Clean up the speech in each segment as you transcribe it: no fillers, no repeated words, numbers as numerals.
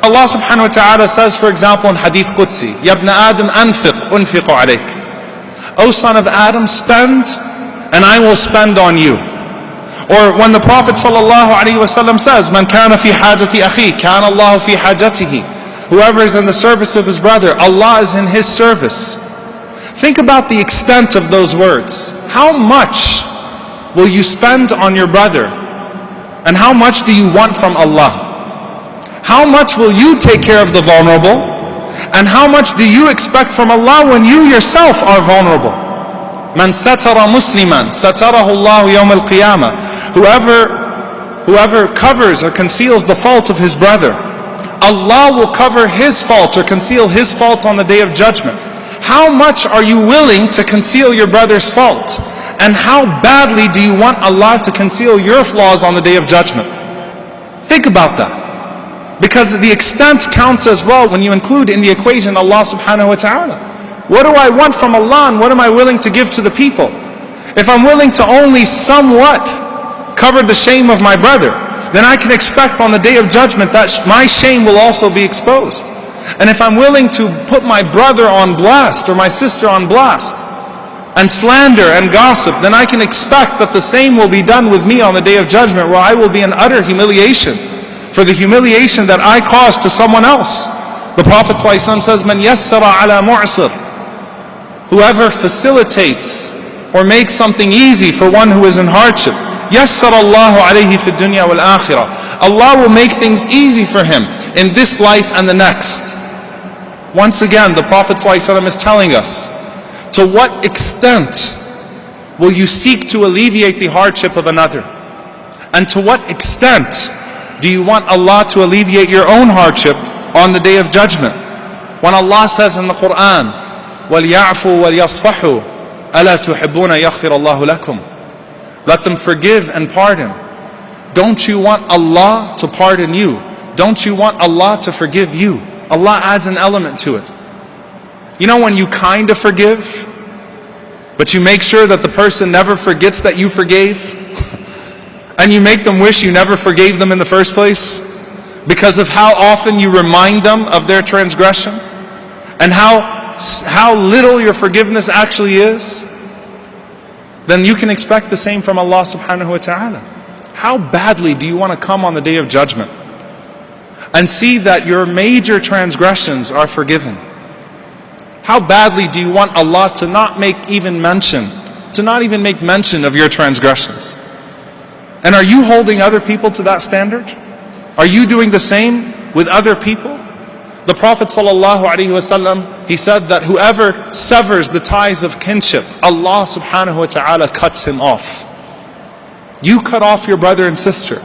Allah subhanahu wa ta'ala says, for example, in Hadith Qudsi, Ya ibn Adam anfiq, unfiqu alayk. O son of Adam, spend, and I will spend on you. Or when the Prophet sallallahu alaihi wasallam says, Man kana fi hajati akhi, kana Allah fi hajatihi. Whoever is in the service of his brother, Allah is in his service. Think about the extent of those words. How much will you spend on your brother? And how much do you want from Allah? How much will you take care of the vulnerable? And how much do you expect from Allah when you yourself are vulnerable? Man satara musliman, satarahu Allah yawm al-qiyamah. Whoever covers or conceals the fault of his brother, Allah will cover his fault or conceal his fault on the Day of Judgment. How much are you willing to conceal your brother's fault? And how badly do you want Allah to conceal your flaws on the Day of Judgment? Think about that. Because the extent counts as well when you include in the equation Allah subhanahu wa ta'ala. What do I want from Allah and what am I willing to give to the people? If I'm willing to only somewhat cover the shame of my brother, then I can expect on the Day of Judgment that my shame will also be exposed. And if I'm willing to put my brother on blast or my sister on blast and slander and gossip, then I can expect that the same will be done with me on the Day of Judgment, where I will be in utter humiliation for the humiliation that I caused to someone else. The Prophet ﷺ says, Man yassara ala mu'sir. Whoever facilitates or makes something easy for one who is in hardship, yassara Allahu alayhi fi dunya wal akhirah. Allah will make things easy for him in this life and the next. Once again, the Prophet ﷺ is telling us, to what extent will you seek to alleviate the hardship of another? And to what extent do you want Allah to alleviate your own hardship on the Day of Judgment? When Allah says in the Quran, وَلْيَعْفُوا وَلْيَصْفَحُوا أَلَا تُحِبُّونَ يَغْفِرَ اللَّهُ لَكُمْ. Let them forgive and pardon. Don't you want Allah to pardon you? Don't you want Allah to forgive you? Allah adds an element to it. You know when you kind of forgive, but you make sure that the person never forgets that you forgave? And you make them wish you never forgave them in the first place because of how often you remind them of their transgression and how little your forgiveness actually is. Then you can expect the same from Allah subhanahu wa ta'ala. How badly do you want to come on the Day of Judgment and see that your major transgressions are forgiven? How badly do you want Allah to not even make mention of your transgressions? And are you holding other people to that standard? Are you doing the same with other people? The Prophet ﷺ, he said that whoever severs the ties of kinship, Allah subhanahu wa ta'ala cuts him off. You cut off your brother and sister,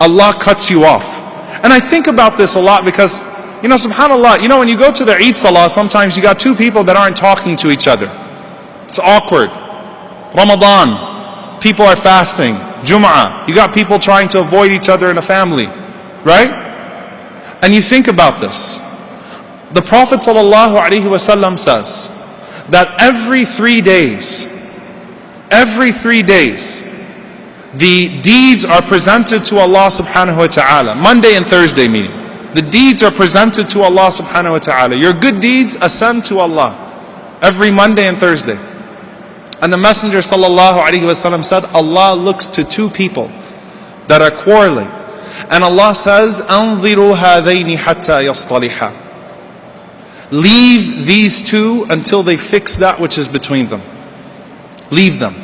Allah cuts you off. And I think about this a lot because, subhanAllah, when you go to the Eid Salah, sometimes you got two people that aren't talking to each other. It's awkward. Ramadan, people are fasting. Jum'ah, you got people trying to avoid each other in a family, right? And you think about this. The Prophet ﷺ says that every 3 days, the deeds are presented to Allah subhanahu wa ta'ala. Monday and Thursday meaning. The deeds are presented to Allah subhanahu wa ta'ala. Your good deeds ascend to Allah every Monday and Thursday. And the Messenger ﷺ said, Allah looks to two people that are quarreling. And Allah says, أَنظِرُوا هَذَيْنِ حَتَّى يَصْطَلِحَا. Leave these two until they fix that which is between them. Leave them.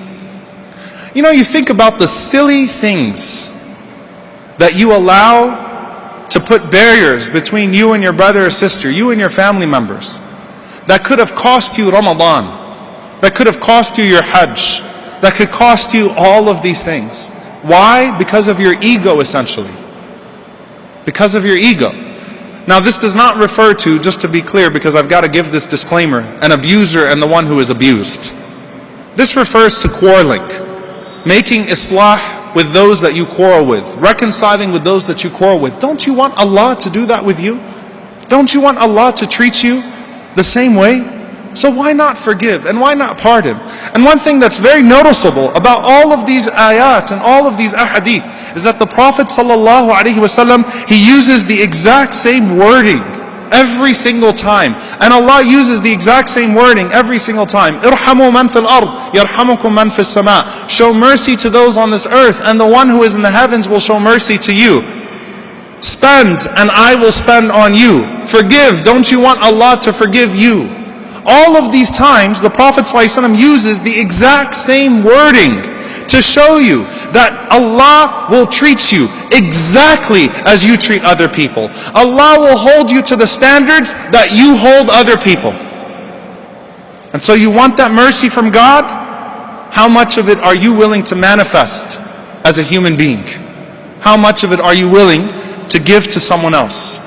You think about the silly things that you allow to put barriers between you and your brother or sister, you and your family members, that could have cost you Ramadan, that could have cost you your Hajj, that could cost you all of these things. Why? Because of your ego, essentially. Because of your ego. Now this does not refer to, just to be clear, because I've got to give this disclaimer, an abuser and the one who is abused. This refers to quarreling, making islah with those that you quarrel with, reconciling with those that you quarrel with. Don't you want Allah to do that with you? Don't you want Allah to treat you the same way? So why not forgive and why not pardon? And one thing that's very noticeable about all of these ayat and all of these ahadith is that the Prophet ﷺ, he uses the exact same wording every single time. And Allah uses the exact same wording every single time. Irhamu man fil ard, yarhamukum man fis sama. Show mercy to those on this earth, and the one who is in the heavens will show mercy to you. Spend, and I will spend on you. Forgive, don't you want Allah to forgive you? All of these times, the Prophet ﷺ uses the exact same wording to show you that Allah will treat you exactly as you treat other people. Allah will hold you to the standards that you hold other people. And so you want that mercy from God? How much of it are you willing to manifest as a human being? How much of it are you willing to give to someone else?